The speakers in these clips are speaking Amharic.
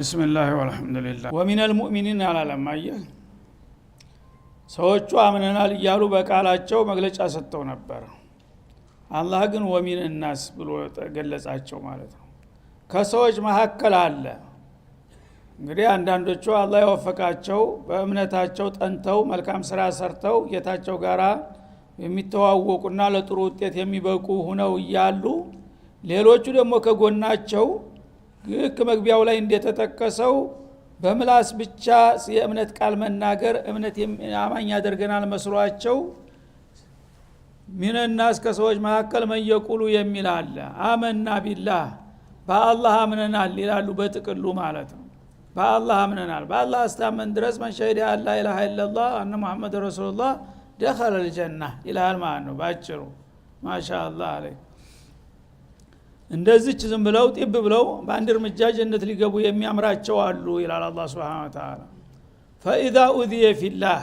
ቢስሚላህ ወልሐምዱሊላህ ወሚነል ሙእሚኒን አላለማየ ሰዎቹ አምነናል እያሉ በቃላቸው መግለጫ ሰጥተው ነበር። አላህ ግን ወሚነን ናስ ብሎ ተገለጻቸው ማለት ነው። ከሰዎች መካከል አለ እንግዲህ አንዳንዶቹ አላህ ያወፈቃቸው በእምነታቸው ጠንተው መልካም ስራ ሰርተው ጌታቸው ጋራ የሚተዋወቁና ለጥሩ ውጤት የሚበቁ ሆነው ያሉ፣ ሌሎቹ ደግሞ ከጎናቸው ግክ መግቢያው ላይ እንደተጠቀሰው በምላስ ብቻ የእምነት ቃል መናገር እምነት አማኝ ያደርገናል መስሏቸው ሚነናስ ከሰዎች መካከል መየቁሉ የሚል አለ። አመና ቢላህ በአላህ አምነናል ይላሉ በጥቅሉ ማለት ነው። በአላህ አምነናል በአላህ አስታመን ድረስ መንሸሂድ አላ ኢላሃ ኢላላህ አነ ሙሐመድ ረሱሉላህ ደኸለ الجنة ይላል ማለት ነው ባጭሩ። ማሻአላህ አለይ እንደዚህ ዝም ብለው ጢብ ብለው በአንድ እርምጃ ጀነት ሊገቡ የሚያምራቸው አሉ ይላል አላህ Subhanahu Wa Ta'ala። فاذا اوذي في الله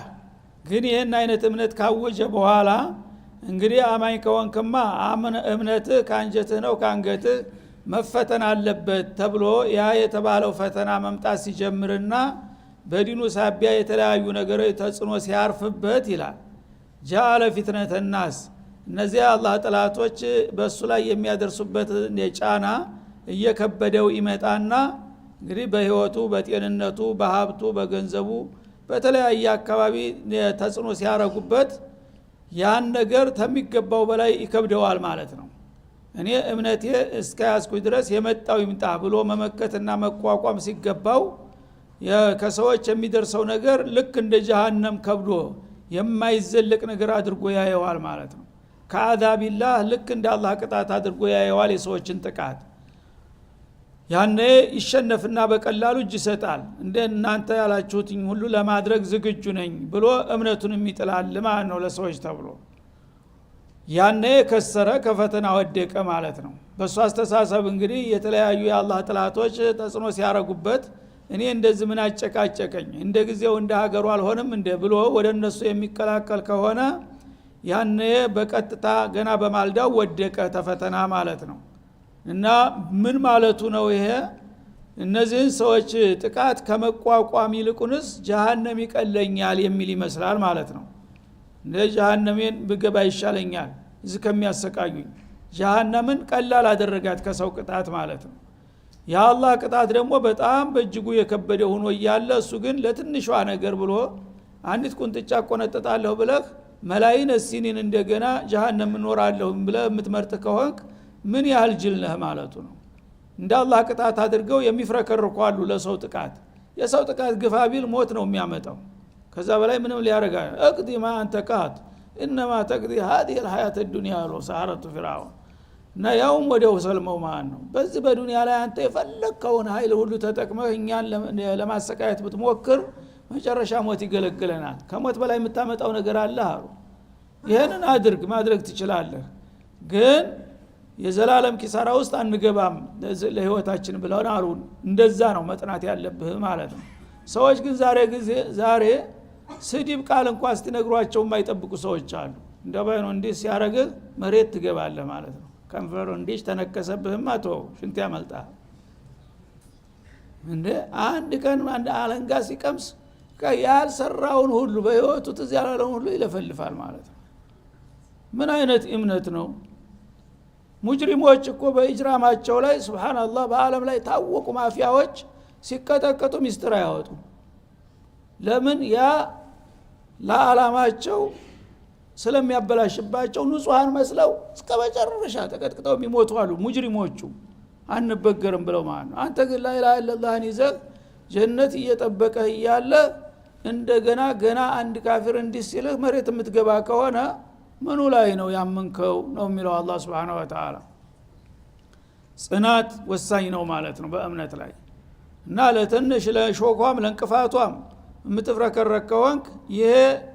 ግን ይሄን አይነት እምነት ካወጀ በኋላ እንግዲህ አማኝ ከሆንክማ እምነትህ ካንጀትህ ነው ካንገትህ መፈተን አለበት ተብሎ ያ የተባለው ፈተና መምጣት ሲጀምርና በዲኑ ሳቢያ የተለያዩ ነገሮች ተጽኖ ሲያርፍበት ይላል ጃአለ ፊትነተ الناس እነዚህ አላህ ጠላቶች በሱ ላይ የሚያደርሱበት የጫና እየከበደው ይመጣና እንግዲህ በህይወቱ በጤንነቱ በሀብቱ በገንዘቡ በተለያየ አካባቢ ተጽኖ ሲያረጉበት ያን ነገር ተሚገባው በላይ ይከብደዋል ማለት ነው። እኔ እምነቴ እስከያዝኩ ድረስ የመጣው ይምጣ ብሎ መመከትና መቋቋም ሲገባው ከሰዎች የሚደርሰው ነገር ልክ እንደ ጀሃነም ከብዶ የማይዘለቅ ነገር አድርጎ ያየዋል ማለት ነው። ከአዛቢላህ ልክ እንደ አላህ ቅጣት አድርጎ ያየዋል የሰዎችን ጥቃት። ያኔ ይሸነፍና በቀላሉ እጅ ይሰጣል። እንደ እናንተ ያላችሁትኝ ሁሉ ለማድረግ ዝግጁ ነኝ ብሎ እምነቱን የሚጥላል ማለት ነው ለሰዎች ተብሎ። ያኔ ከሰረ ከፈተና ወደቀ ማለት ነው። በሱ አስተሳሰብ እንግዲህ የተለያዩ የአላህ ጥላቶች ተጽኖ ሲያረጉበት እኔ እንደዚህ ምን አጨቃጨቀኝ እንደ ጊዜው እንደ ሀገሩ አልሆንም እንደ ብሎ ወደ እነሱ የሚቀላቀል ከሆነ ያኔ በቀጥታ ገና በማልዳው ወደቀ ተፈተና ማለት ነው። እና ምን ማለቱ ነው ይሄ? እነዚህን ሰዎች ጥቃት ከመቋቋም ይልቁንስ ጀሃነም ይቀለኛል የሚል ይመስላል ማለት ነው። እንደ ጀሃነምን ብገባ ይሻለኛል እዚህ ከሚያሰቃዩኝ፣ ጀሃነምን ቀላል አደረጋት ከሰው ቅጣት ማለት ነው። የአላህ ቅጣት ደግሞ በጣም በእጅጉ የከበደ ሆኖ እያለ እሱ ግን ለትንሿ ነገር ብሎ አንዲት ቁንጥጫ ቆነጠጣለሁ ብለህ መላይን ሲኒን እንደገና ጀሃነም እኖራለሁ ብለህ የምትመርጥ ከሆንክ ምን ያህል ጅል ነህ ማለቱ ነው። እንደ አላህ ቅጣት አድርገው የሚፍረከርኩ አሉ ለሰው ጥቃት። የሰው ጥቃት ግፋ ቢል ሞት ነው የሚያመጣው። ከዛ በላይ ምንም ሊያረጋ እቅዲ ማ አንተ ቃት انما تقضي هذه الحياه الدنيا له سحرة فرعون እና ያውም ወደው ሰልመው ማን ነው። በዚህ በዱንያ ላይ አንተ የፈለከውን ኃይል ሁሉ ተጠቅመህ እኛን ለማሰቃየት ብትሞክር መጨረሻ ሞት ይገለግለናል። ከሞት በላይ የምታመጣው ነገር አለ አሉ። ይሄንን ማድረግ ትችላለህ፣ ግን የዘላለም ኪሳራ ውስጥ አንገባም ለህይወታችን ብለውን አሉ። እንደዛ ነው መጥናት ያለብህ ማለት ነው። ሰዎች ግን ዛሬ ስዲብ ቃል እንኳን ስትነግሯቸው የማይጠብቁ ሰዎች አሉ። እንደባይኑ እንዲህ ሲያረግህ መሬት ትገባለህ ማለት ነው። ከንፈሩ እንዲህ ተነከሰብህማ ተው ሽንት ያመልጣል። እንደ አንድ ቀን አንድ አለንጋ ሲቀምስ ያልሰራውን ሁሉ በህይወቱ ትዝ ያላለውን ሁሉ ይለፈልፋል ማለት ነው። ምን አይነት እምነት ነው? ሙጅሪሞች እኮ በኢጅራማቸው ላይ ሱብሃንአላህ በአለም ላይ ታወቁ ማፊያዎች ሲቀጠቀጡ ሚስጥር ያወጡ። ለምን? ያ ለዓላማቸው ስለሚያበላሽባቸው ንጹሃን መስለው እስከ መጨረሻ ተቀጥቅጠው የሚሞቱ አሉ ሙጅሪሞቹ አንበገርም ብለው ማለት ነው። አንተ ግን ላኢላሃ ኢላላህን ይዘህ ጀነት እየጠበቀህ እያለ እንደገና ገና አንድ ካፊር እንዲህ ሲልህ መሬት የምትገባ ከሆነ ምኑ ላይ ነው ያመንከው ነው የሚለው አላህ Subhanahu Wa Ta'ala። ጽናት ወሳኝ ነው ማለት ነው በእምነት ላይ። እና ለትንሽ ለሾኳም ለንቅፋቷም የምትፍረከረክ ከሆንክ ይሄ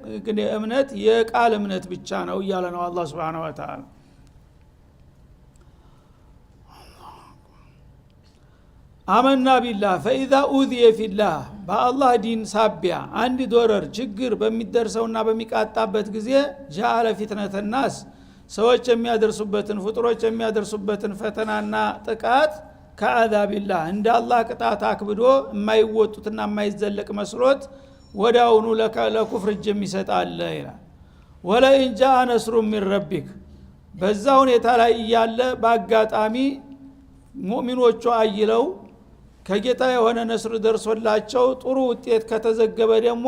እንግዲህ እምነት የቃል እምነት ብቻ ነው እያለ ነው አላህ Subhanahu Wa Ta'ala። አመና ቢላህ فاذا اوذي في الله በአላህ ዲን ሳቢያ አንድ ዶረር ችግር በሚደርሰውና በሚቃጣበት ጊዜ ጃአለ ፊትነተ الناس ሰዎች የሚያደርሱበትን ፍጡሮች የሚያደርሱበትን ፈተናና ጥቃት ከአዛቢላህ እንደ አላህ ቅጣት አክብዶ የማይወጡትና የማይዘለቅ መስሎት ወዳውኑ ለኩፍር እጅ የሚሰጣል ይላል። ወለኢን ጃአ ነስሩ ሚን ረቢክ በዛ ሁኔታ ላይ እያለ በአጋጣሚ ሙእሚኖቹ አይለው ከጌታ የሆነ ነስር ደርሶላቸው ጥሩ ውጤት ከተዘገበ ደግሞ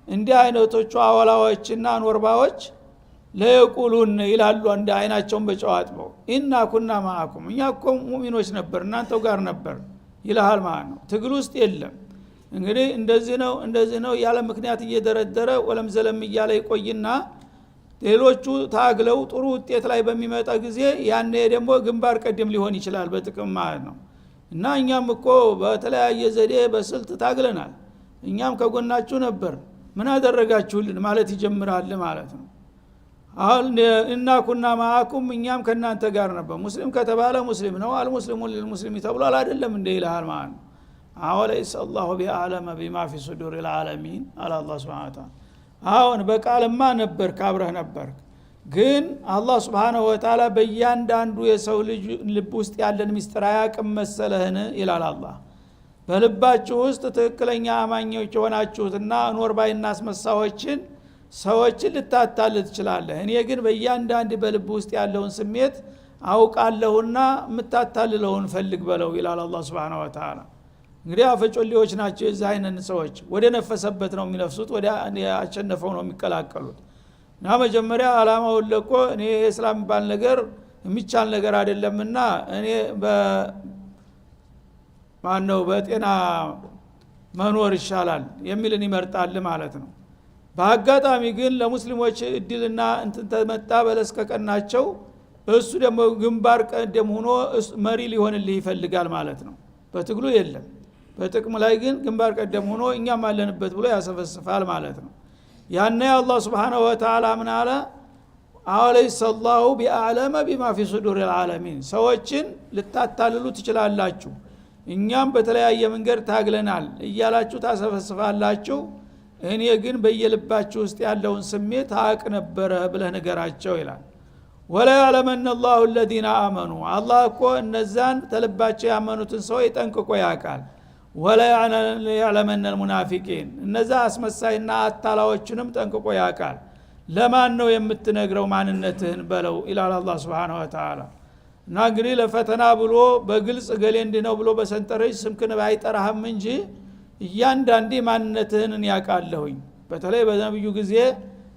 እንዲህ አይነቶቹ አወላዎችና ኖርባዎች ለየቁሉን ይላሉ እንደ አይናቸውን በጨዋጥበው ኢና ኩና ማአኩም እኛ እኮ ሙእሚኖች ነበር እናንተው ጋር ነበር ይልሃል ማለት ነው። ትግል ውስጥ የለም እንግዲህ እንደዚህ ነው ያለ ምክንያት እየደረደረ ወለም ዘለም እያለ ይቆይና ሌሎቹ ታግለው ጥሩ ውጤት ላይ በሚመጣ ጊዜ ያኔ ደግሞ ግንባር ቀደም ሊሆን ይችላል በጥቅም ማለት ነው። እና እኛም እኮ በተለያየ ዘዴ በስልት ታግለናል እኛም ከጎናችሁ ነበር ምን አደረጋችሁልን ማለት ይጀምራል ማለት ነው። አሁን እና ኩና ማአኩም እኛም ከናንተ ጋር ነበር ሙስሊም ከተባለ ሙስሊም ነው አልሙስሊሙ ለልሙስሊም ተብሏል አይደለም እንደ ይልሃል ማለት ነው። አወለይስ አላሁ ቢአለመ ቢማ ፊ ሱዱር العالمين አለ አላህ Subhanahu Wa Ta'ala። አሁን በቃልማ ነበር ካብረህ ነበር ግን አላህ Subhanahu Wa Ta'ala በእያንዳንዱ የሰው ልጅ ልብ ውስጥ ያለን ምስጢር አያቅም መሰለህን ይላል አላህ። በልባችሁ ውስጥ ትክክለኛ አማኞች ሆናችሁትና ኖር ባይና አስመሳዎችን ሰዎችን ልታታልል ትችላለህ እኔ ግን በእያንዳንዱ በልብ ውስጥ ያለውን ስሜት አውቃለሁና የምታታልለውን ፈልግ በለው ይላል አላህ Subhanahu Wa Ta'ala። እንግዲህ አፈጮሌዎች ናቸው የዚህ አይነት ሰዎች ወደ ነፈሰበት ነው የሚነፍሱት ወደ አሸነፈው ነው የሚቀላቀሉት። እና መጀመሪያ አላማውን ለቆ እኔ እስላም ባል ነገር የሚቻል ነገር አይደለምና እኔ ማነው በጤና መኖር ይሻላል የሚልን ይመርጣል ማለት ነው። በአጋጣሚ ግን ለሙስሊሞች እድልና እንትን ተመጣ በለስ ከቀናቸው እሱ ደግሞ ግንባር ቀደም ሆኖ መሪ ሊሆንልህ ይፈልጋል ማለት ነው። በትግሉ የለም በጥቅም ላይ ግን ግንባር ቀደም ሆኖ እኛም አለንበት ብሎ ያሰፈስፋል ማለት ነው። ያኔ አላህ Subhanahu Wa Ta'ala ምን አለ አወለይስ አላሁ ቢአለመ ቢማ ፊ ሱዱር العالمين ሰዎችን ልታታልሉ ትችላላችሁ እኛም በተለያየ መንገድ ታግለናል እያላችሁ ታሰፈስፋላችሁ እኔ ግን በየልባችሁ ውስጥ ያለውን ስሜት አቅ ነበረ ብለህ ነገራቸው ይላል። ወላ ያለመን አላሁ الذين آمنوا አላህ እኮ እነዛን ተልባቸው ያመኑትን ሰው ይጠንቅቆ ያውቃል። ወላ ያለመን المنافقين እነዛ አስመሳይና አታላዎችንም ጠንቅቆ ያውቃል። ለማን ነው የምትነግረው ማንነትህን በለው ይላል አላህ Subhanahu Wa Ta'ala። እና እንግዲህ ለፈተና ብሎ በግልጽ ገሌ እንዲነው ብሎ በሰንጠረዥ ስምክን ባይጠራህም እንጂ እያንዳንዱ ማንነትህን ያውቃለሁኝ። በተለይ በነብዩ ጊዜ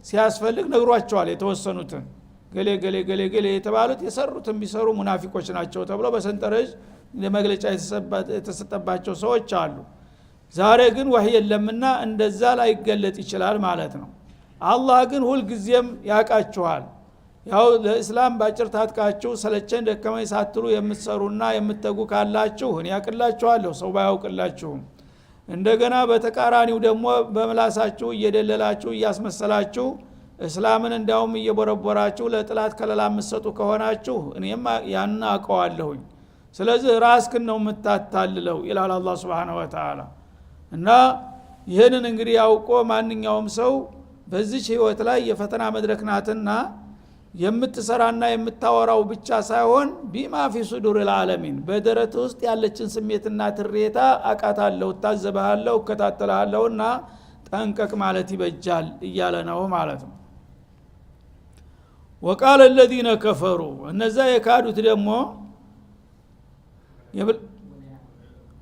ሲያስፈልግ ነግሯቸዋል የተወሰኑትን ገሌ ገሌ ገሌ ገሌ የተባሉት የሰሩትን ቢሰሩ ሙናፊቆች ናቸው ተብሎ በሰንጠረዥ ለመግለጫ የተሰጠባቸው ሰዎች አሉ። ዛሬ ግን ወህይ የለምና እንደዛ ላይ ይገለጥ ይችላል ማለት ነው። አላህ ግን ሁሉ ጊዜም ያውቃችኋል። ያው ለእስላም ባጭር ታጥቃችሁ ሰለቸን ደከመኝ ሳትሉ የምትሰሩና የምትተጉ ካላችሁ እኔ ያውቅላችኋለሁ ሰው ባያውቅላችሁም እንደገና በተቃራኒው ደግሞ በመላሳችሁ እየደለላችሁ እያስመሰላችሁ እስላምን እንዳውም እየቦረቦራችሁ ለጥላት ከለላ የምትሰጡ ከሆናችሁ እኔም ያን አውቀዋለሁኝ። ስለዚህ ራስክን ነው የምታታልለው ይላል አላህ Subhanahu Wa Ta'ala። እና ይሄንን እንግዲህ ያውቆ ማንኛውም ሰው በዚህ ህይወት ላይ የፈተና መድረክ ናትና የምትሰራና የምታወራው ብቻ ሳይሆን ቢማ ፊ ሱዱር العالمين በደረት ውስጥ ያለችን ስሜትና ትሬታ አቃታለሁ ታዘባለሁ ከታተላለሁና ጠንቀቅ ማለት ይበጃል እያለ ነው ማለት ነው። وقال الذين كفروا እነዛ የካዱት ደግሞ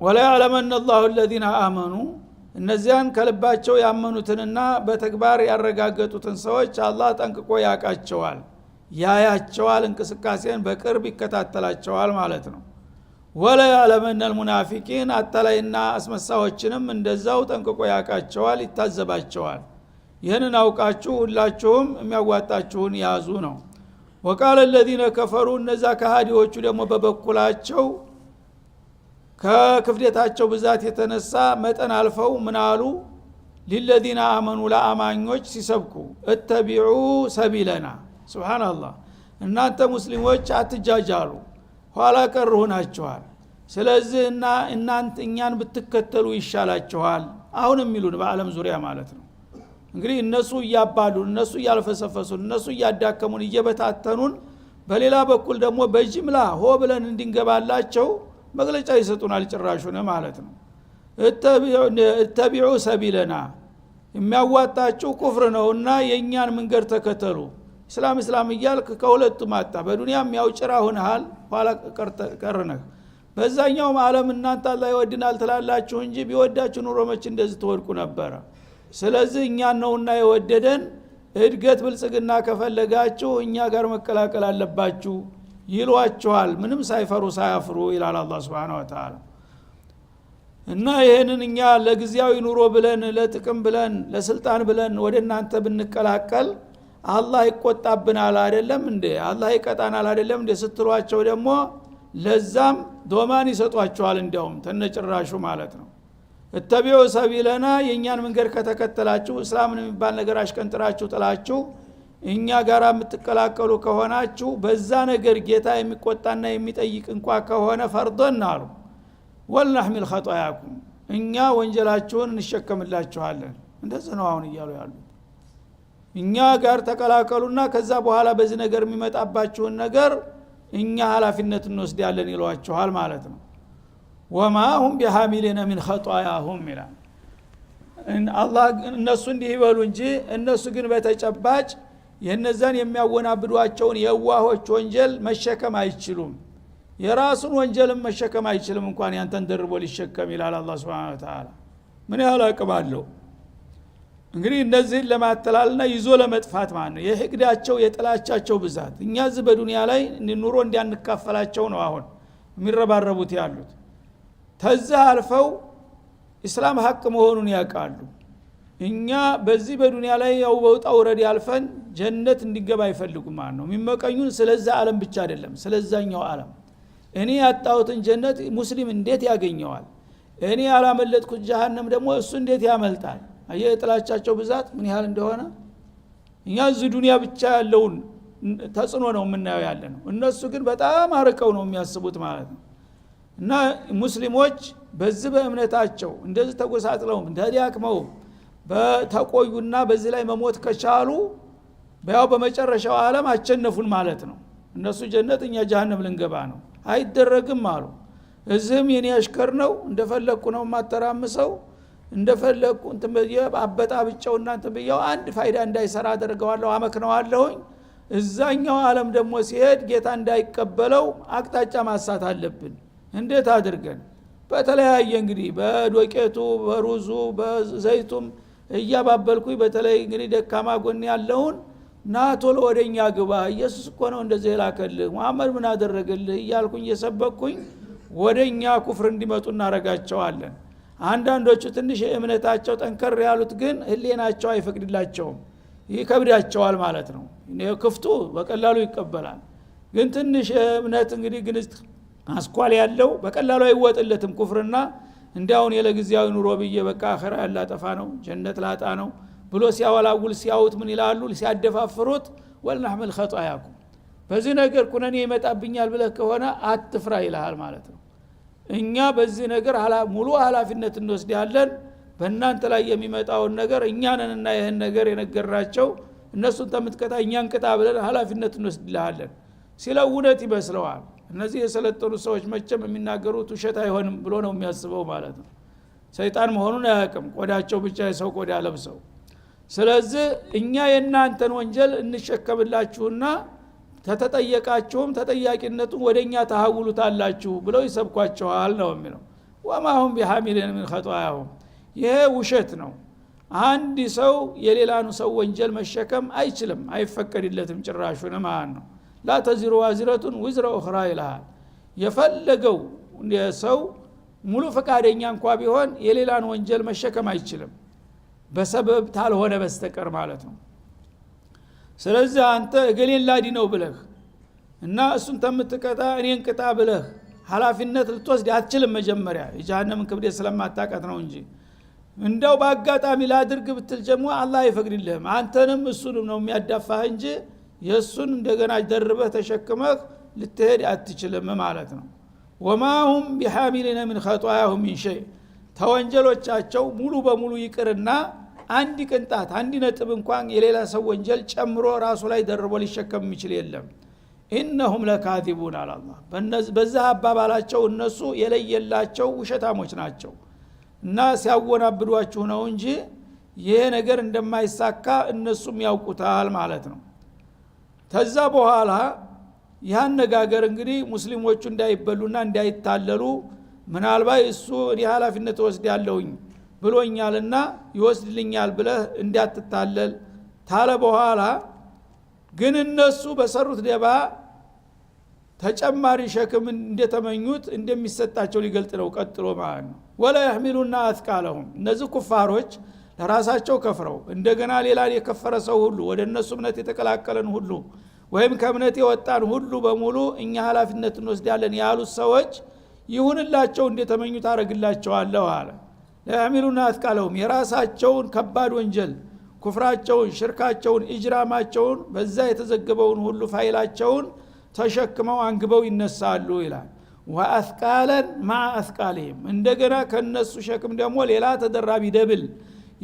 ولا يعلمن الله الذين آمنوا እነዚያን ከልባቸው ያመኑትንና በተግባር ያረጋገጡትን ሰዎች አላህ ጠንቅቆ ያቃቸዋል ያያቸዋል እንቅስቃሴን በቅርብ ይከታተላቸዋል ማለት ነው። ወላ ያለመን المنافقين አታላይና አስመሳዎችንም እንደዛው ጠንቅቆ ያቃቸዋል ይታዘባቸዋል። ይህንን አውቃችሁ ሁላችሁም የሚያዋጣችሁን ያዙ ነው። وقال الذين كفروا እነዛ ከሃዲዎቹ ደግሞ በበኩላቸው ከክፍደታቸው ብዛት የተነሳ መጠን አልፈው ምናሉ للذين آمنوا ለአማኞች ሲሰብኩ እተቢዑ ሰቢለና ሱብሃንአላህ እናንተ ሙስሊሞች አትጃጃሉ ኋላ ቀር ሆናችኋል ስለዚህ እናንተ እኛን ብትከተሉ ይሻላችኋል አሁን የሚሉን በአለም ዙሪያ ማለት ነው። እንግዲህ እነሱ እያባሉ እነሱ እያልፈሰፈሱ እነሱ እያዳከሙን እየበታተኑን በሌላ በኩል ደግሞ በጅምላ ሆ ብለን እንድንገባላቸው መግለጫ ይሰጡናል ጭራሹን ማለት ነው። እተቢዑ ሰቢለና የሚያዋጣችሁ ኩፍር ነውና የኛን መንገድ ተከተሉ። እስላም እያልክ ከሁለቱ ማጣ በዱንያም ያው ጭራ ሆነሃል ኋላ ቀርነህ በዛኛው ዓለም እናንተ አላህ ይወድናል ትላላችሁ እንጂ ቢወዳችሁ ኑሮ መች እንደዚህ ተወድቁ ነበር። ስለዚህ እኛን ነውና የወደደን እድገት ብልጽግና ከፈለጋችሁ እኛ ጋር መቀላቀል አለባችሁ ይሏችኋል ምንም ሳይፈሩ ሳያፍሩ ይላል አላህ Subhanahu Wa Ta'ala። እና ይሄንን እኛ ለጊዜያዊ ኑሮ ብለን ለጥቅም ብለን ለስልጣን ብለን ወደ እናንተ ብንቀላቀል አላህ ይቆጣብናል አይደለም እንዴ አላህ ይቀጣናል አይደለም እንዴ ስትሏቸው ደግሞ ለዛም ዶማን ይሰጧቸዋል እንዲያውም ተነጭራሹ ማለት ነው። እተቢዑ ሰቢለና የኛን መንገድ ከተከተላችሁ እስላምን የሚባል ነገር አሽቀንጥራችሁ ጥላችሁ እኛ ጋር የምትቀላቀሉ ከሆናችሁ በዛ ነገር ጌታ የሚቆጣና የሚጠይቅ እንኳን ከሆነ ፈርዶን አሉ ወልነህሚል ኸጣያኩም እኛ ወንጀላችሁን እንሸከምላችኋለን። እንደዚህ ነው አሁን እያሉ ያሉት። እኛ ጋር ተቀላቀሉና ከዛ በኋላ በዚህ ነገር የሚመጣባችሁን ነገር እኛ ኃላፊነት እንወስዳለን ይሏችኋል ማለት ነው። ወማ ሁም ቢሐሚሊነ ሚን ኸጣያሁም ይላል አላህ። እነሱ እንዲህ ይበሉ እንጂ እነሱ ግን በተጨባጭ የነዛን የሚያወናብዷቸውን የዋሆች ወንጀል መሸከም አይችሉም። የራሱን ወንጀልም መሸከም አይችልም እንኳን ያንተን ደርቦ ሊሸከም ይላል አላህ Subhanahu Wa Ta'ala። ምን ያህል አቅም አለው እንግዲህ እነዚህን ለማተላልና ይዞ ለመጥፋት ማለት ነው። የህቅዳቸው የጥላቻቸው ብዛት እኛ እዚህ በዱንያ ላይ ኑሮ እንዲያንካፈላቸው ነው አሁን የሚረባረቡት ያሉት። ተዛ አልፈው እስላም ሐቅ መሆኑን ያውቃሉ። እኛ በዚህ በዱንያ ላይ ያው በውጣው ረድ ያልፈን ጀነት እንዲገባ አይፈልጉም ማለት ነው። የሚመቀኙን ስለዛ ዓለም ብቻ አይደለም ስለዛኛው ዓለም እኔ ያጣሁትን ጀነት ሙስሊም እንዴት ያገኘዋል? እኔ ያላመለጥኩት ጀሃነም ደግሞ እሱ እንዴት ያመልጣል? የጥላቻቸው ብዛት ምን ያህል እንደሆነ እኛ እዚህ ዱንያ ብቻ ያለውን ተጽዕኖ ነው የምናየው ያለ ነው። እነሱ ግን በጣም አርቀው ነው የሚያስቡት ማለት ነው። እና ሙስሊሞች በዚህ በእምነታቸው እንደዚህ ተጎሳጥለው ተዲያክመው በተቆዩና በዚህ ላይ መሞት ከቻሉ በያው በመጨረሻው ዓለም አቸነፉን ማለት ነው። እነሱ ጀነት እኛ ጀሃነም ልንገባ ነው አይደረግም አሉ። እዚህም የኔ አሽከር ነው እንደፈለኩ ነው ማተራምሰው እንደፈለኩ እንትን በአበጣ ብቻው እናንተ በያው አንድ ፋይዳ እንዳይሰራ አደርገዋለሁ አመክነዋለሁኝ። እዛኛው ዓለም ደግሞ ሲሄድ ጌታ እንዳይቀበለው አቅጣጫ ማሳት አለብን። እንዴት አድርገን በተለያየ እንግዲህ በዶቄቱ በሩዙ በዘይቱም እያባበልኩኝ በተለይ እንግዲህ ደካማ ጎን ያለውን ናቶሎ ወደኛ ግባ ኢየሱስ እኮ ነው እንደዚህ የላከልህ መሐመድ ምን አደረገልህ እያልኩኝ እየሰበኩኝ ወደኛ ኩፍር እንዲመጡ እናረጋቸዋለን። አንዳንዶቹ ትንሽ እምነታቸው ጠንከር ያሉት ግን ህሊናቸው አይፈቅድላቸውም ይከብዳቸዋል ማለት ነው። ክፍቱ በቀላሉ ይቀበላል። ግን ትንሽ እምነት እንግዲህ ግንስት አስኳል ያለው በቀላሉ አይወጥለትም ኩፍርና እንዲያውን የለግዚያዊ ኑሮ ብዬ በቃ አኺራ ያላጠፋ ነው ጀነት ላጣ ነው ብሎ ሲያወላውል ሲያውት ምን ይላሉ ሲያደፋፍሩት ወልነህሚል ኸጣያኩም በዚህ ነገር ኩነኔ ይመጣብኛል ብለህ ከሆነ አትፍራ ይልሃል ማለት ነው። እኛ በዚህ ነገር ሙሉ ኃላፊነት እንወስዳለን። በእናንተ ላይ የሚመጣውን ነገር እኛንና ይሄን ነገር የነገራቸው እነሱን ተምትቀጣ እኛን ቅጣ ብለን ኃላፊነት እንወስድልሃለን ሲለው እውነት ይመስለዋል። እነዚህ የሰለጠኑ ሰዎች መቼም የሚናገሩት ውሸት አይሆንም ብሎ ነው የሚያስበው ማለት ነው። ሰይጣን መሆኑን አያውቅም። ቆዳቸው ብቻ የሰው ቆዳ ለብሰው ስለዚህ እኛ የእናንተን ወንጀል እንሸከምላችሁና ተተጠየቃችሁም ተጠያቂነቱን ወደኛ ተሐውሉታላችሁ ብለው ይሰብኳቸዋል ነው የሚለው። ወማሁም ቢሐሚሊን ሚን ኸጣያሁም ይሄ ውሸት ነው። አንድ ሰው የሌላኑ ሰው ወንጀል መሸከም አይችልም አይፈቀድለትም ጭራሹን ማለት ነው። ላ ተዚሩ ዋዚረቱን ውዝረ ኡኽራ ይልሃል። የፈለገው ሰው ሙሉ ፈቃደኛ እንኳ ቢሆን የሌላን ወንጀል መሸከም አይችልም በሰበብ ታልሆነ በስተቀር ማለት ነው። ስለዚህ አንተ እገሌን ላዲ ነው ብለህ እና እሱን ተምትቀጣ እኔን ቅጣ ብለህ ኃላፊነት ልትወስድ አትችልም። መጀመሪያ የጀሃነምን ክብደት ስለማታውቃት ነው እንጂ እንደው በአጋጣሚ ላድርግ ብትል ጀሞ አላህ አይፈቅድልህም። አንተንም እሱንም ነው የሚያዳፋህ እንጂ የሱን እንደገና ደርበህ ተሸክመህ ልትሄድ አትችልም ማለት ነው። ወማሁም ቢሐሚሊነ ሚን ኸጣያሁም ሚን ሸይ ተወንጀሎቻቸው ሙሉ በሙሉ ይቅርና አንድ ቅንጣት አንድ ነጥብ እንኳን የሌላ ሰው ወንጀል ጨምሮ ራሱ ላይ ደርቦ ሊሸከም የሚችል የለም። ኢነሁም ለካዚቡን አላህ በዛ አባባላቸው እነሱ የለየላቸው ውሸታሞች ናቸው እና ሲያወናብዷችሁ ነው እንጂ ይሄ ነገር እንደማይሳካ እነሱም ያውቁታል ማለት ነው። ከዛ በኋላ ያን ነገር እንግዲህ ሙስሊሞቹ እንዳይበሉና እንዳይታለሉ ምናልባት እሱ እኔ ኃላፊነት ወስዳለሁኝ ብሎኛልና ይወስድልኛል ብለህ እንዳትታለል ታለ በኋላ ግን እነሱ በሰሩት ደባ ተጨማሪ ሸክም እንደተመኙት እንደሚሰጣቸው ሊገልጥ ነው ቀጥሎ ማለት ነው። ወላ يحملون اثقالهم እነዚህ ኩፋሮች ለራሳቸው ከፍረው እንደገና ሌላ የከፈረ ሰው ሁሉ ወደ እነሱ እምነት የተቀላቀለን ሁሉ ወይም ከእምነት የወጣን ሁሉ በሙሉ እኛ ኃላፊነት እንወስዳለን ያሉት ሰዎች ይሁንላቸው እንደተመኙት አረግላቸዋለሁ አለ። ለያሚሉና አስቃለውም የራሳቸውን ከባድ ወንጀል ኩፍራቸውን ሽርካቸውን ኢጅራማቸውን በዛ የተዘገበውን ሁሉ ፋይላቸውን ተሸክመው አንግበው ይነሳሉ ይላል። ወአስቃለን ማ አስቃለህም እንደገና ከነሱ ሸክም ደግሞ ሌላ ተደራቢ ደብል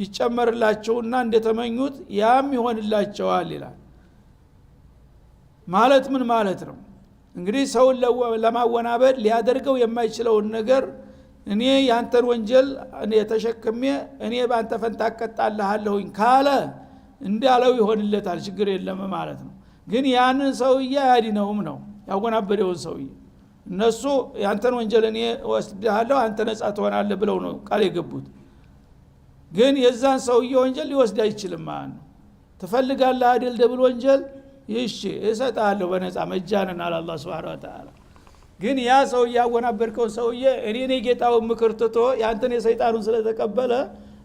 ይጨመርላቸውና እንደተመኙት ያም ይሆንላቸዋል ይላል። ማለት ምን ማለት ነው? እንግዲህ ሰውን ለማወናበድ ሊያደርገው የማይችለውን ነገር እኔ ያንተን ወንጀል የተሸክሜ እኔ ባንተ ፈንታ አቀጣልሃለሁኝ ካለ እንዳለው ይሆንለታል፣ ችግር የለም ማለት ነው። ግን ያንን ሰውዬ ያዲነውም ነው ያወናበደውን ሰውዬ እነሱ ያንተን ወንጀል እኔ ወስድሃለሁ አንተ ነጻ ትሆናለህ ብለው ነው ቃል የገቡት። ግን የዛን ሰውዬ ወንጀል ሊወስድ አይችልም ማለት ነው። ትፈልጋለህ አይደል ደብል ወንጀል ይሺ እሰጣለሁ በነጻ መጃነን አለ አላህ Subhanahu Wa Ta'ala። ግን ያ ሰውዬ ያወናበርከው ሰውዬ እኔ ነኝ ጌታውን ምክር ትቶ ያንተን የሰይጣኑን ስለተቀበለ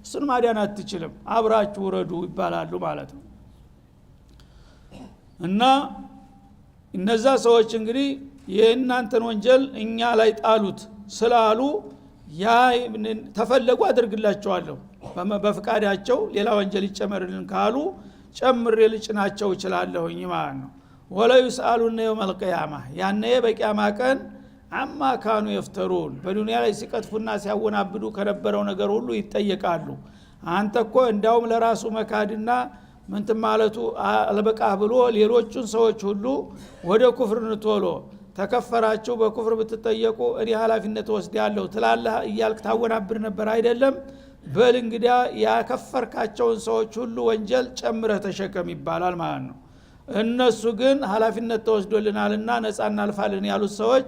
እሱን ማዳን አትችልም፣ አብራችሁ ወረዱ ይባላሉ ማለት ነው። እና እነዛ ሰዎች እንግዲህ የእናንተን ወንጀል እኛ ላይ ጣሉት ስላሉ ያ ተፈለጉ አድርግላቸዋለሁ በፍቃዳቸው ሌላ ወንጀል ይጨመርልን ካሉ ጨምሬ ልጭናቸው ይችላለሁኝ ማለት ነው። ወላ ይስአሉነ የውም القيامه ያነ በቂያማ ቀን አማ ካኑ ይፍተሩን በዱንያ ላይ ሲቀጥፉና ሲያወናብዱ ከነበረው ነገር ሁሉ ይጠየቃሉ። አንተ እኮ እንዳውም ለራሱ መካድና ምንት ማለቱ አልበቃ ብሎ ሌሎቹን ሰዎች ሁሉ ወደ ኩፍር ንቶሎ ተከፈራችሁ በኩፍር ብትጠየቁ እኔ ኃላፊነት ወስዳለሁ ትላለህ እያልክ ታወናብር ነበር አይደለም? በል እንግዲያ ያከፈርካቸውን ሰዎች ሁሉ ወንጀል ጨምረህ ተሸከም ይባላል ማለት ነው። እነሱ ግን ኃላፊነት ተወስዶልናልና ነፃ እናልፋለን ያሉት ሰዎች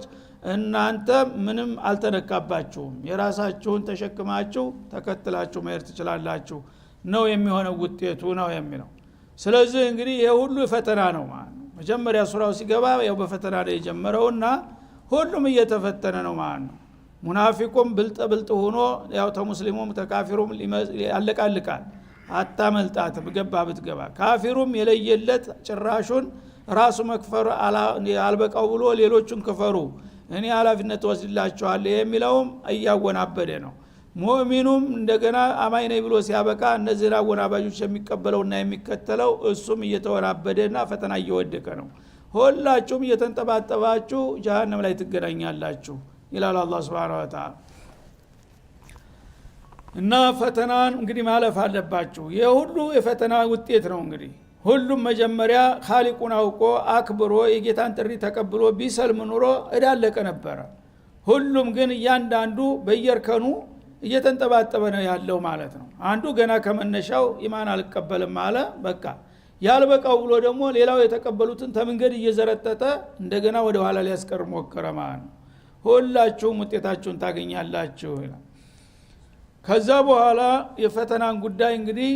እናንተ ምንም አልተነካባችሁም፣ የራሳችሁን ተሸክማችሁ ተከትላችሁ መሄድ ትችላላችሁ ነው የሚሆነው ውጤቱ ነው የሚለው። ስለዚህ እንግዲህ ይሄ ሁሉ ፈተና ነው ማለት ነው። መጀመሪያ ሱራው ሲገባ ያው በፈተና ላይ የጀመረውና ሁሉም እየተፈተነ ነው ማለት ነው። ሙናፊቁም ብልጥ ሆኖ ያው ተሙስሊሙም ተካፊሩም ያለቃልቃል አታመልጣትም ገባ ብትገባ። ካፊሩም የለየለት ጭራሹን ራሱ መክፈር አልበቃው ብሎ ሌሎቹን ክፈሩ እኔ ኃላፊነት ወስድላችኋለሁ የሚለውም እያወናበደ ነው። ሙእሚኑም እንደገና አማኝ ነኝ ብሎ ሲያበቃ እነዚህ አወናባጆች የሚቀበለውና የሚከተለው እሱም እየተወናበደና ፈተና እየወደቀ ነው። ሁላችሁም እየተንጠባጠባችሁ ጀሃነም ላይ ትገናኛላችሁ ይላል አላህ Subhanahu Wa Ta'ala። እና ፈተናን እንግዲህ ማለፍ አለባችሁ። የሁሉ የፈተና ውጤት ነው። እንግዲህ ሁሉም መጀመሪያ ኻሊቁን አውቆ አክብሮ የጌታን ጥሪ ተቀብሎ ቢሰልም ኑሮ እዳለቀ ነበር። ሁሉም ግን እያንዳንዱ በየርከኑ እየተንጠባጠበ ነው ያለው ማለት ነው። አንዱ ገና ከመነሻው ኢማን አልቀበልም አለ በቃ። ያልበቃው ብሎ ደግሞ ሌላው የተቀበሉትን ተመንገድ እየዘረጠጠ እንደገና ወደ ኋላ ሊያስቀር ሞከረ ማለት ነው። ሁላችሁም ውጤታችሁን ታገኛላችሁ ይላል። ከዛ በኋላ የፈተናን ጉዳይ እንግዲህ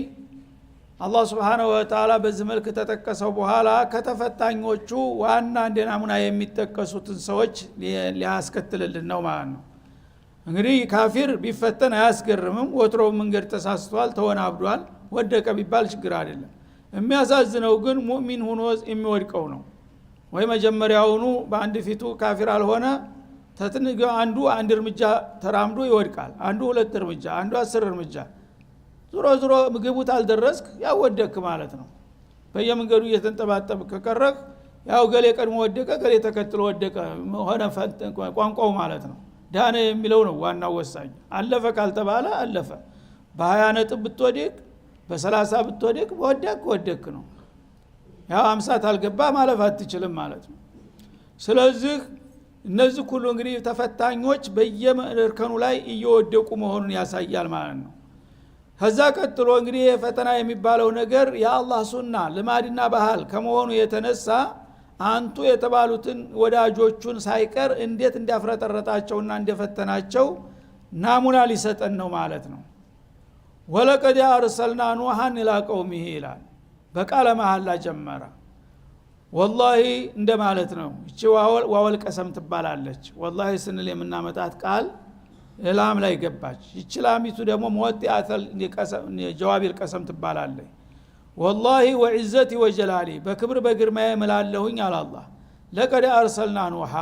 አላህ Subhanahu Wa Ta'ala በዚህ መልክ ተጠቀሰው በኋላ ከተፈታኞቹ ዋና እንደናሙና የሚጠቀሱትን ሰዎች ሊያስከትልልን ነው ማለት ነው። እንግዲህ ካፊር ቢፈተን አያስገርምም። ወትሮው መንገድ ተሳስቷል፣ ተወናብዷል፣ ወደቀ ቢባል ችግር አይደለም። የሚያሳዝነው ግን ሙእሚን ሆኖ የሚወድቀው ነው። ወይ መጀመሪያውኑ በአንድ ፊቱ ካፊር አልሆነ ተትንገ አንዱ አንድ እርምጃ ተራምዶ ይወድቃል፣ አንዱ ሁለት እርምጃ፣ አንዱ 10 እርምጃ። ዙሮ ምግቡት አልደረስክ ያወደክ ማለት ነው። በየመንገዱ እየተንጠባጠብክ ከቀረክ ያው ገሌ ቀድሞ ወደቀ ገሌ ተከትሎ ወደቀ ሆነ ቋንቋው ማለት ነው። ዳነ የሚለው ነው ዋናው ወሳኝ። አለፈ ካልተባለ አለፈ። በ20 ነጥብ ብትወድቅ በ30 ብትወድቅ ወደክ ነው። ያው 50 ታልገባ ማለፍ አትችልም ማለት ነው። ስለዚህ እነዚህ ሁሉ እንግዲህ ተፈታኞች በየመርከኑ ላይ እየወደቁ መሆኑን ያሳያል ማለት ነው። ከዛ ቀጥሎ እንግዲህ ፈተና የሚባለው ነገር የአላህ ሱና ልማድና ባህል ከመሆኑ የተነሳ አንቱ የተባሉትን ወዳጆቹን ሳይቀር እንዴት እንዲያፍረጠረጣቸውና እንደፈተናቸው ናሙና ሊሰጠን ነው ማለት ነው። ወለቀድ አርሰልና ኑሐን ኢላ ቀውሚሂ ይላል። በቃለ መሐላ ጀመረ። ወላሂ እንደማለት ነው። እቺ ዋወል ቀሰም ትባላለች። ወላሂ ስንል የምናመጣት ቃል ላም ላይ ገባች። እቺ ላሚቱ ደግሞ ሙወጢአተል ጀዋቢል ቀሰም ትባላለች። ወላሂ ወዒዘቲ ወጀላሊ በክብር በግርማዬ እምላለሁኝ አለ አላህ። ለቀድ አርሰልና ኑሐ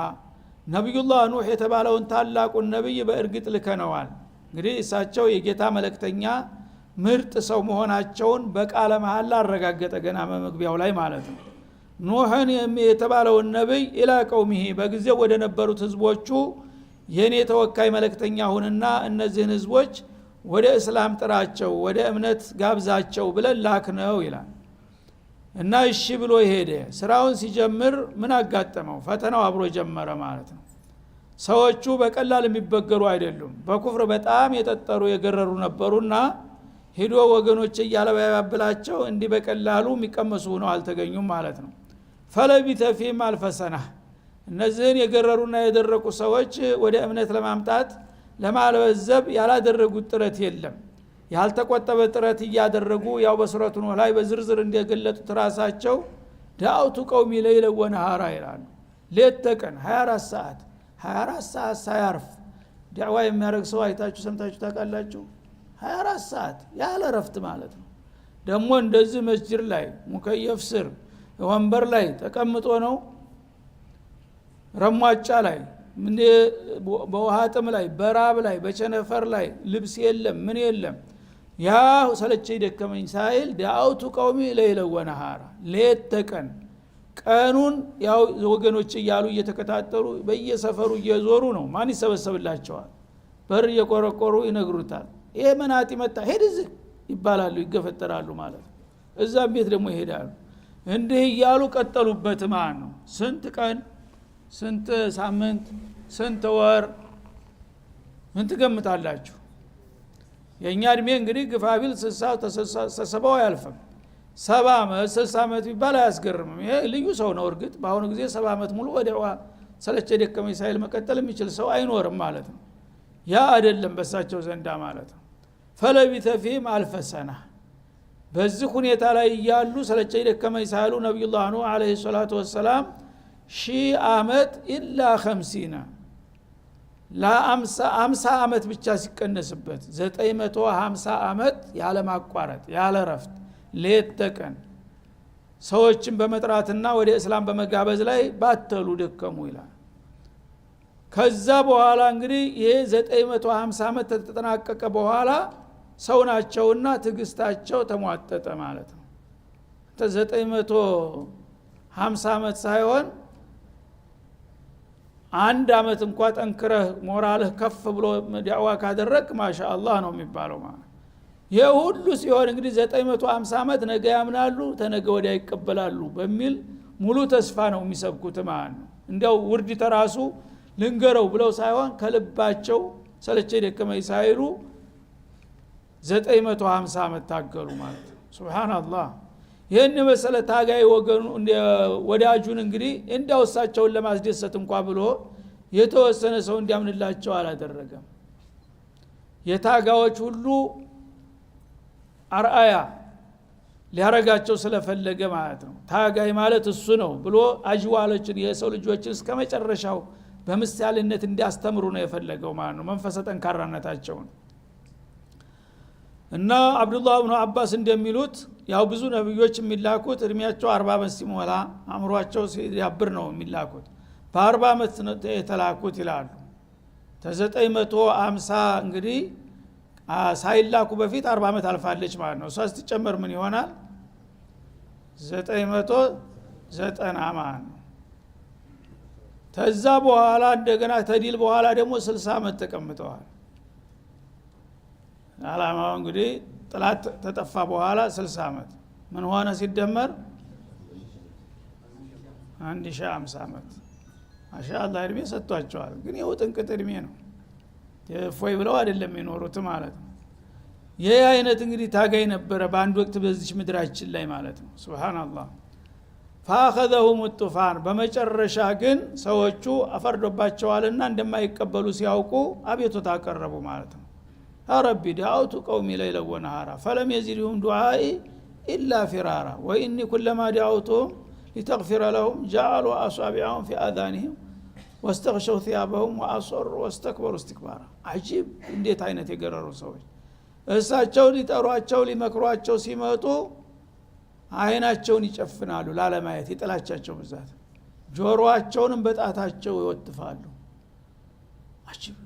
ነቢዩላህ ኑህ የተባለውን ታላቁን ነቢይ በእርግጥ ልከነዋል። እንግዲህ እሳቸው የጌታ መልእክተኛ ምርጥ ሰው መሆናቸውን በቃለ መሐላ አረጋገጠ ገና በመግቢያው ላይ ማለት ነው። ኑህን የተባለውን ነቢይ ኢላ ቀውሚሂ በጊዜው ወደ ነበሩት ህዝቦቹ የኔ ተወካይ መልእክተኛ ሁንና እነዚህን ህዝቦች ወደ እስላም ጥራቸው፣ ወደ እምነት ጋብዛቸው ብለን ላክነው ይላል። እና እሺ ብሎ ሄደ። ስራውን ሲጀምር ምን አጋጠመው? ፈተናው አብሮ ጀመረ ማለት ነው። ሰዎቹ በቀላል የሚበገሩ አይደሉም። በኩፍር በጣም የጠጠሩ የገረሩ ነበሩና ሄዶ ወገኖች እያለባያብላቸው እንዲህ በቀላሉ የሚቀመሱ ሆነው አልተገኙም ማለት ነው። ፈለቢተ ፊህም አልፈሰና እነዚህን የገረሩና የደረቁ ሰዎች ወደ እምነት ለማምጣት ለማለበዘብ ያላደረጉት ጥረት የለም። ያልተቆጠበ ጥረት እያደረጉ ያው በሱረቱ ኑህ ላይ በዝርዝር እንደገለጡት ራሳቸው ዳአውቱ ቀውሚ ለይለ ወነሃራ ይላሉ። ሌት ተቀን 24 ሰዓት ሳያርፍ ዳዕዋ የሚያደርግ ሰው አይታችሁ ሰምታችሁ ታውቃላችሁ? 24 ሰዓት ያለ ረፍት ማለት ነው። ደግሞ እንደዚህ መስጂድ ላይ ሙከየፍ ስር ወንበር ላይ ተቀምጦ ነው፣ ረሟጫ ላይ በውሃ ጥም ላይ በራብ ላይ በቸነፈር ላይ ልብስ የለም ምን የለም። ያ ሰለቸኝ ደከመኝ ሳይል ዳአውቱ ቀውሚ ለይለ ወነሃራ ሌት ተቀን ቀኑን ያው ወገኖች እያሉ እየተከታተሉ በየሰፈሩ እየዞሩ ነው። ማን ይሰበሰብላቸዋል? በር እየቆረቆሩ ይነግሩታል። ይሄ መናጢ መጣ ሄድ እዚህ ይባላሉ፣ ይገፈተራሉ ማለት ነው። እዛም ቤት ደግሞ ይሄዳሉ። እንዲህ እያሉ ቀጠሉበት ማለት ነው። ስንት ቀን፣ ስንት ሳምንት፣ ስንት ወር ምን ትገምታላችሁ? የኛ እድሜ እንግዲህ ግፋቢል 60 አያልፍም። 70 ዓመት 60 ዓመት ቢባል አያስገርምም። ይሄ ልዩ ሰው ነው። እርግጥ በአሁኑ ጊዜ 70 ዓመት ሙሉ ወዲያው ሰለቸ ደከመኝ ሳይል መቀጠል የሚችል ሰው አይኖርም ማለት ነው። ያ አይደለም በሳቸው ዘንዳ ማለት ነው። ፈለቢተ ፊህም አልፈሰና በዚህ ሁኔታ ላይ እያሉ ሰለቸ ደከመኝ ሳይሉ ነብዩላህ ኑህ አለይሂ ሰላቱ ወሰላም 1000 ዓመት ኢላ 50 ለ50 ዓመት ብቻ ሲቀነስበት 950 ዓመት ያለ ማቋረጥ ያለ ረፍት ሌት ተቀን ሰዎችን በመጥራትና ወደ እስላም በመጋበዝ ላይ ባተሉ ደከሙ ይላል። ከዛ በኋላ እንግዲህ ይሄ 950 ዓመት ተጠናቀቀ በኋላ ሰው ናቸውና ትግስታቸው ተሟጠጠ ማለት ነው። 950 ዓመት ሳይሆን አንድ ዓመት እንኳን ጠንክረህ ሞራልህ ከፍ ብሎ ዳዕዋ ካደረክ ማሻአላህ ነው የሚባለው ማለት። ይሄ ሁሉ ሲሆን እንግዲህ 950 ዓመት ነገ ያምናሉ ተነገ ወዲያ ይቀበላሉ በሚል ሙሉ ተስፋ ነው የሚሰብኩት ማለት ነው። እንዲያው ውርድ ተራሱ ልንገረው ብለው ሳይሆን ከልባቸው ሰለቸ ደከመኝ ሳይሉ 950 ዓመት ታገሉ ማለት ነው። ሱብሃንአላህ። ይህን መሰለ ታጋይ ወገኑ ወዳጁን እንግዲህ እንዳውሳቸውን ለማስደሰት እንኳን ብሎ የተወሰነ ሰው እንዲያምንላቸው አላደረገም። የታጋዮች ሁሉ አርአያ ሊያረጋቸው ስለፈለገ ማለት ነው። ታጋይ ማለት እሱ ነው ብሎ አጅዋሎችን የሰው ልጆችን እስከ መጨረሻው በምሳሌነት እንዲያስተምሩ ነው የፈለገው ማለት ነው። መንፈሰ ጠንካራነታቸውን እና አብዱላህ ኢብኑ አባስ እንደሚሉት ያው ብዙ ነብዮች የሚላኩት እድሜያቸው 40 ዓመት ሲሞላ አምሯቸው ሲያብር ነው የሚላኩት። በ40 ዓመት የተላኩት ይላሉ። ከ950 እንግዲህ ሳይላኩ በፊት 40 ዓመት አልፋለች ማለት ነው። እሷ ስትጨመር ምን ይሆናል? 990 ማለት ነው። ከዛ በኋላ እንደገና ተዲል በኋላ ደግሞ 60 ዓመት ተቀምጠዋል። አላማው እንግዲህ ጥላት ተጠፋ በኋላ 60 ዓመት ምን ሆነ ሲደመር 1050 ዓመት ማሻአላህ እድሜ ሰጥቷቸዋል። ግን ይኸው ጥንቅጥ እድሜ ነው። ፎይ ብለው አይደለም የሚኖሩት ማለት ነው። ይህ አይነት እንግዲህ ታጋይ ነበረ በአንድ ወቅት በዚች ምድራችን ላይ ማለት ነው። ሱብሃንአላህ። فاخذهم الطوفان በመጨረሻ ግን ሰዎቹ አፈርዶባቸዋልና እንደማይቀበሉ ሲያውቁ አቤቱታ አቀረቡ ማለት ነው። ረቢ دعوت قومي ليلا ونهارا فلم يزدهم دعائي إلا فرارا وإني كلما دعوتهم لتغفر لهم جعلوا أصابعهم في آذانهم واستغشوا ثيابهم وأصروا واستكبروا استكبارا عجيب እንዴት አይነት የገረሩ ሰዎች እሳቸው ሊጠሯቸው ሊመክሯቸው ሲመጡ አይናቸውን ይጨፍናሉ ላለማየት ይጥላቻቸው ብዛት ጆሮአቸውንም በጣታቸው ይወጥፋሉ። አጭብ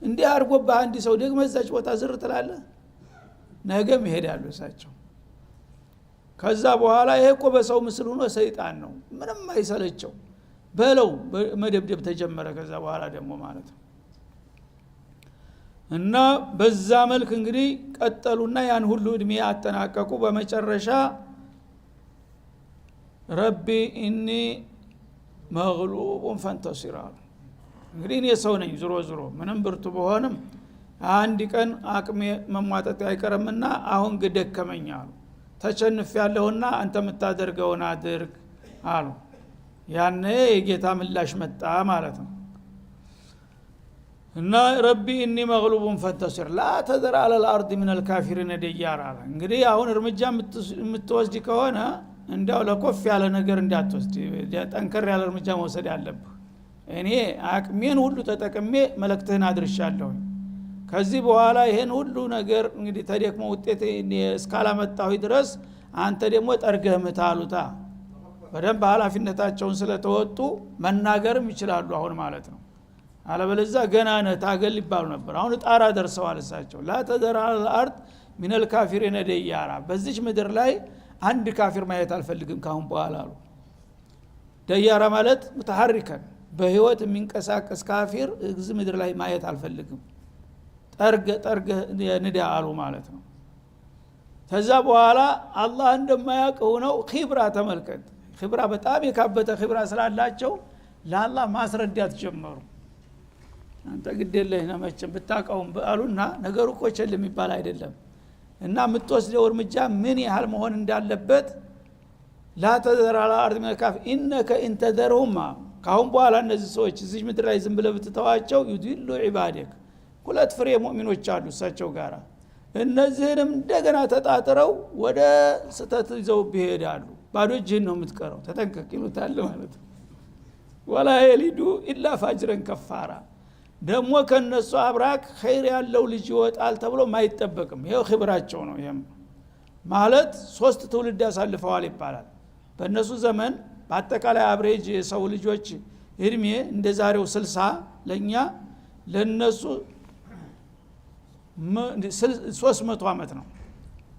እንዴ አርጎባ አንዲ ሰው ደግሞ እዛች ቦታ ዝር ትላለ ነገም ይሄዳሉ እሳቸው። ከዛ በኋላ ይሄ እኮ በሰው ምስል ሆኖ ሰይጣን ነው ምንም አይሰለቸው በለው መደብደብ ተጀመረ። ከዛ በኋላ ደግሞ ማለት ነው እና በዛ መልክ እንግዲህ ቀጠሉና ያን ሁሉ እድሜ አጠናቀቁ። በመጨረሻ ረቢ ኢኒ መግሉቡን ፈንተሲር አሉ። እንግዲህ እኔ ሰው ነኝ ዝሮ ዝሮ ምንም ብርቱ በሆንም አንድ ቀን አቅሜ መሟጠጥ አይቀርምና አሁን ገደከመኝ አሉ። ተቸንፍ ያለውና አንተ የምታደርገውን አድርግ አሉ። ያኔ የጌታ ምላሽ መጣ ማለት ነው። እና ረቢ ኢኒ መግሉቡን ፈንተሲር ላ ተዘር አለ الارض من الكافرين ديارا። እንግዲህ አሁን እርምጃ የምትወስድ ከሆነ እንዳው ለኮፍ ያለ ነገር እንዳትወስድ ጠንከር ያለ እርምጃ መውሰድ አለብህ። እኔ አቅሜን ሁሉ ተጠቅሜ መልእክትህን አድርሻለሁ። ከዚህ በኋላ ይሄን ሁሉ ነገር እንግዲህ ተደክሞ ውጤት እስካላመጣሁ ድረስ አንተ ደግሞ ጠርገህ ምታሉታ። በደንብ ኃላፊነታቸውን ስለተወጡ መናገርም ይችላሉ አሁን ማለት ነው። አለበለዚያ ገና ነህ ታገል ይባሉ ነበር። አሁን ጣራ ደርሰዋል እሳቸው። ላ ተዘር አለ الارض من الكافرين ديارا። በዚች ምድር ላይ አንድ ካፊር ማየት አልፈልግም ካሁን በኋላ አሉ። ደያራ ማለት متحركን በህይወት የሚንቀሳቀስ ካፊር እዚህ ምድር ላይ ማየት አልፈልግም ጠርገ ንዳ አሉ ማለት ነው። ከዛ በኋላ አላህ እንደማያውቅ ሆነው ኺብራ ተመልከት። ኺብራ በጣም የካበተ ኺብራ ስላላቸው ለአላህ ማስረዳት ጀመሩ። አንተ ግዴለህ ነው መቼም ብታቀውም አሉና ነገሩ እኮ ቸል የሚባል አይደለም እና የምትወስደው እርምጃ ምን ያህል መሆን እንዳለበት ላ ተዘር አለ الارض من الكافر انك ان تذرهم ካሁን በኋላ እነዚህ ሰዎች እዚህ ምድር ላይ ዝም ብለው ብትተዋቸው ይድሉ ዒባደክ ሁለት ፍሬ ሙእሚኖች አሉ እሳቸው ጋራ እነዚህንም እንደገና ተጣጥረው ወደ ስተት ይዘው ይሄዳሉ። ባዶ እጅህን ነው የምትቀረው ተጠንቀቅ ይሉታል ማለት ነው። ወላ የሊዱ ኢላ ፋጅረን ከፋራ። ደግሞ ከነሱ አብራክ ኸይር ያለው ልጅ ይወጣል ተብሎ ማይጠበቅም። ይሄው ኺብራቸው ነው። ይሄም ማለት 3 ትውልድ ያሳልፈዋል ይባላል። በእነሱ ዘመን በአጠቃላይ አብሬጅ የሰው ልጆች እድሜ እንደዛሬው 60 ለኛ ለነሱ 300 አመት ነው።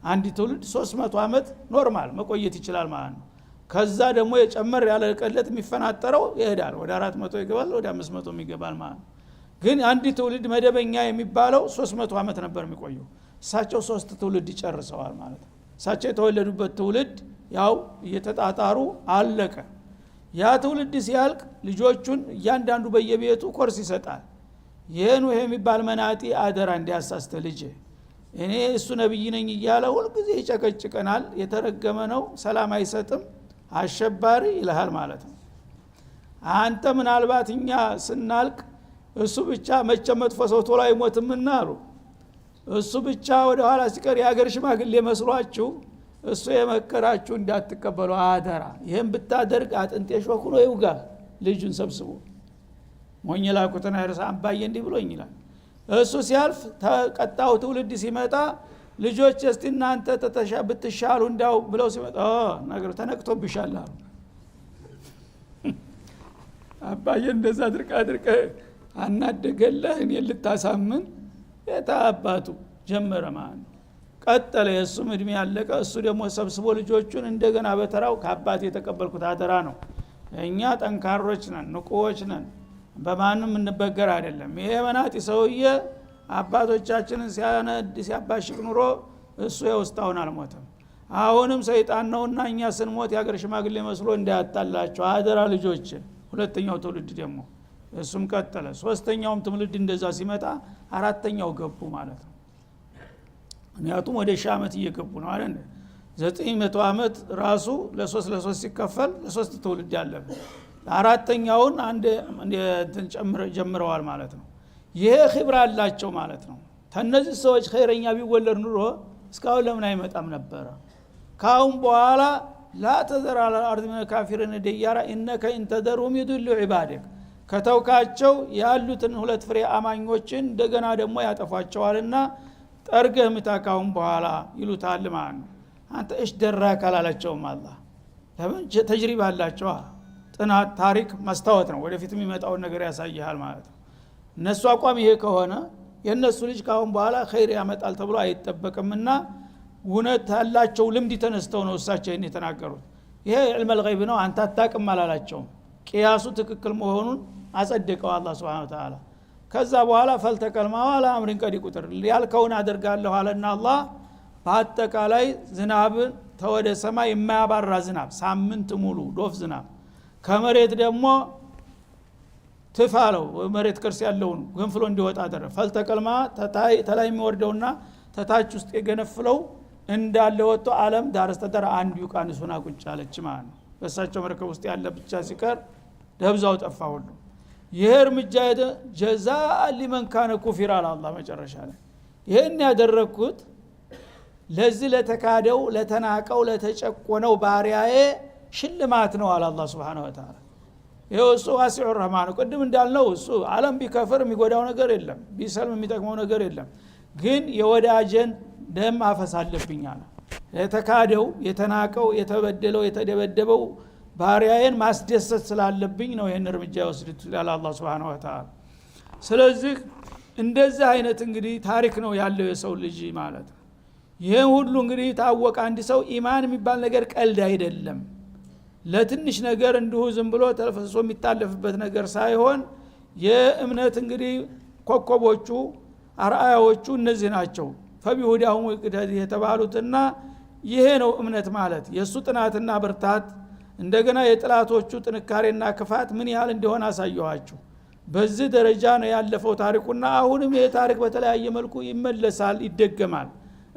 አንድ ትውልድ 300 አመት ኖርማል መቆየት ይችላል ማለት ነው። ከዛ ደግሞ የጨመር ያለ ቀለት የሚፈናጠረው ይሄዳል ወደ 400 ይገባል ወደ 500 ይገባል ማለት ነው። ግን አንድ ትውልድ መደበኛ የሚባለው 300 አመት ነበር የሚቆየው። እሳቸው 3 ትውልድ ይጨርሰዋል ማለት ነው። እሳቸው የተወለዱበት ትውልድ ያው እየተጣጣሩ አለቀ። ያ ትውልድ ሲያልቅ ልጆቹን እያንዳንዱ በየቤቱ ኮርስ ይሰጣል። ይሄን ይሄ የሚባል መናጢ አደራ እንዲያሳስተ ልጅ እኔ እሱ ነብይ ነኝ እያለ ሁሉ ጊዜ ይጨቀጭቀናል። የተረገመ ነው፣ ሰላም አይሰጥም፣ አሸባሪ ይልሃል ማለት ነው። አንተ ምናልባት እኛ ስናልቅ እሱ ብቻ መቼ መጥፎ ሰው ቶሎ አይሞትምና አሉ። እሱ ብቻ ወደ ኋላ ሲቀር የሀገር ሽማግሌ መስሏችሁ እሱ የመከራችሁ እንዳትቀበሉ አደራ። ይሄን ብታደርግ አጥንቴ ሾክ ነው ይውጋ ልጁን ሰብስቦ ሞኝ ላኩትና አይረሳ አባዬ እንዲህ ብሎኝ ይላል። እሱ ሲያልፍ ተቀጣው ትውልድ ሲመጣ ልጆች እስቲ እናንተ ብትሻሉ እንዳው ብለው ሲመጣ ነገር ተነክቶብሻል አሉ። አባዬ እንደዛ አድርቀ አናደገለህ እኔ ልታሳምን የታባቱ ጀመረ ማለት ነው። ቀጠለ። የእሱም እድሜ ያለቀ። እሱ ደግሞ ሰብስቦ ልጆቹን እንደገና በተራው ከአባት የተቀበልኩት አደራ ነው። እኛ ጠንካሮች ነን፣ ንቁዎች ነን፣ በማንም እንበገር አይደለም። ይሄ መናጢ ሰውዬ አባቶቻችንን ሲያባሽቅ ኑሮ እሱ የውስጣውን አልሞተም። አሁንም ሰይጣን ነውና እኛ ስንሞት የሀገር ሽማግሌ መስሎ እንዳያጣላቸው አደራ ልጆች ሁለተኛው ትውልድ ደግሞ እሱም ቀጠለ ሶስተኛውም ትውልድ እንደዛ ሲመጣ አራተኛው ገቡ ማለት ነው ምክንያቱም ወደ 1000 ዓመት እየገቡ ነው አይደል 900 ዓመት ራሱ ለ3 ሲከፈል ለ3 ትውልድ ያለፈ አራተኛውን አንድ እንትን ጀምረዋል ማለት ነው ይሄ ኺብራ አላቸው ማለት ነው ተነዚህ ሰዎች ኸይረኛ ቢወለድ ኑሮ እስካሁን ለምን አይመጣም ነበር ካሁን በኋላ لا تذر على الارض من الكافرين ديارا انك ان تذرهم يضلوا عبادك ከተውካቸው ያሉትን ሁለት ፍሬ አማኞችን እንደገና ደግሞ ያጠፋቸዋልና ጠርገህ ምታካውን በኋላ ይሉታል ማለት ነው አንተ እሽ ደራክ አላላቸውም አላህ ለምን ተጅሪባ አላቸው ጥናት ታሪክ ማስተዋወት ነው ወደፊት የሚመጣው ነገር ያሳያል ማለት ነው እነሱ አቋም ይሄ ከሆነ የነሱ ልጅ ካሁን በኋላ ኸይር ያመጣል ተብሎ አይተበቀምና ውነት ያላቸው ልምድ ተነስተው ነው እሳቸው የተናገሩት ይሄ علم الغيب ነው አንተ አታቅም አላላቸው ቂያሱ ትክክል መሆኑን አጸደቀው አላህ Subhanahu Wa Ta'ala ከዛ በኋላ ፈልተቀልማ ወላ አምርን ቀዲ ቁጥር ያልከውን አደርጋለሁ አለና አላህ በአጠቃላይ ዝናብ ተወደ ሰማይ የማያባራ ዝናብ ሳምንት ሙሉ ዶፍ ዝናብ ከመሬት ደግሞ ተፋለው መሬት ቅርስ ያለውን ገንፍሎ እንዲወጣ አደረ ፈልተቀልማ ተላይ የሚወርደውና ተታች ውስጥ የገነፍለው እንዳለ ወጥቶ ዓለም ዳርስተዳር አንድ ዩቃንሱና ቁጭ አለች ማለት ነው በሳቸው መርከብ ውስጥ ያለ ብቻ ሲቀር ደብዛው ጠፋ ሁሉ ይሄ እርምጃ ጀዛአ ሊመን ካነ ኩፊራ አላህ መጨረሻ ላይ ይሄን ያደረኩት ለዚህ ለተካደው ለተናቀው ለተጨቆነው ባሪያዬ ሽልማት ነው አለ አላህ Subhanahu Wa Ta'ala ይሄው እሱ ዋሲዑ ረህማን ቅድም እንዳልነው እሱ ዓለም ቢከፍር የሚጎዳው ነገር የለም ቢሰልም የሚጠቅመው ነገር የለም ግን የወዳጀን ደም አፈሳለብኛል የተካደው የተናቀው የተበደለው የተደበደበው ባሪያዬን ማስደሰት ስላለብኝ ነው ይሄን እርምጃ ወስድት ይላል አላህ Subhanahu Wa Ta'ala ስለዚህ እንደዚህ አይነት እንግዲህ ታሪክ ነው ያለው የሰው ልጅ ማለት ነው ይሄን ሁሉ እንግዲህ ታወቀ አንድ ሰው ኢማን የሚባል ነገር ቀልድ አይደለም ለትንሽ ነገር እንዲሁ ዝም ብሎ ተልፈሶ የሚታለፍበት ነገር ሳይሆን የእምነት እንግዲህ ኮከቦቹ አርአያዎቹ እነዚህ ናቸው ፈቢሁዳሁም ወቅደህ የተባሉትና ይሄ ነው እምነት ማለት የሱ ጥናትና ብርታት እንደገና የጥላቶቹ ጥንካሬና ክፋት ምን ያህል እንደሆነ አሳየዋችሁ በዚህ ደረጃ ነው ያለፈው ታሪኩና አሁንም ይሄ ታሪክ በተለያየ መልኩ ይመለሳል ይደገማል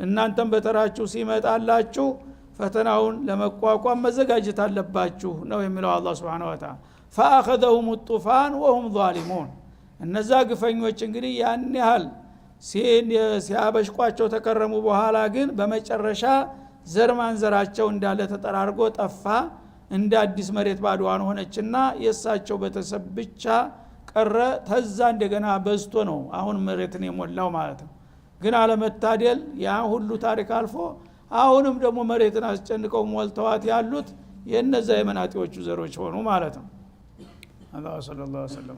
እናንተም በተራችሁ ሲመጣላችሁ ፈተናውን ለመቋቋም መዘጋጀት አለባችሁ ነው የሚለው አላህ Subhanahu Wa Ta'ala فاخذهم الطوفان وهم ظالمون እነዛ ግፈኞች እንግዲህ ያን ያህል ሲያበሽቋቸው ተከረሙ በኋላ ግን በመጨረሻ ዘር ማንዘራቸው እንዳለ ተጠራርጎ ጠፋ እንደ አዲስ መሬት ባዶዋን ሆነችና የሳቸው በተሰብ ብቻ ቀረ ተዛ እንደገና በዝቶ ነው አሁን መሬትን የሞላው ማለት ነው ግን አለመታደል ያ ሁሉ ታሪክ አልፎ አሁንም ደግሞ መሬትን አስጨንቀው ሞልተዋት ያሉት የነዛ የመናጢዎቹ ዘሮች ሆኑ ማለት ነው አላህ ሰለላሁ ዐለይሂ ወሰለም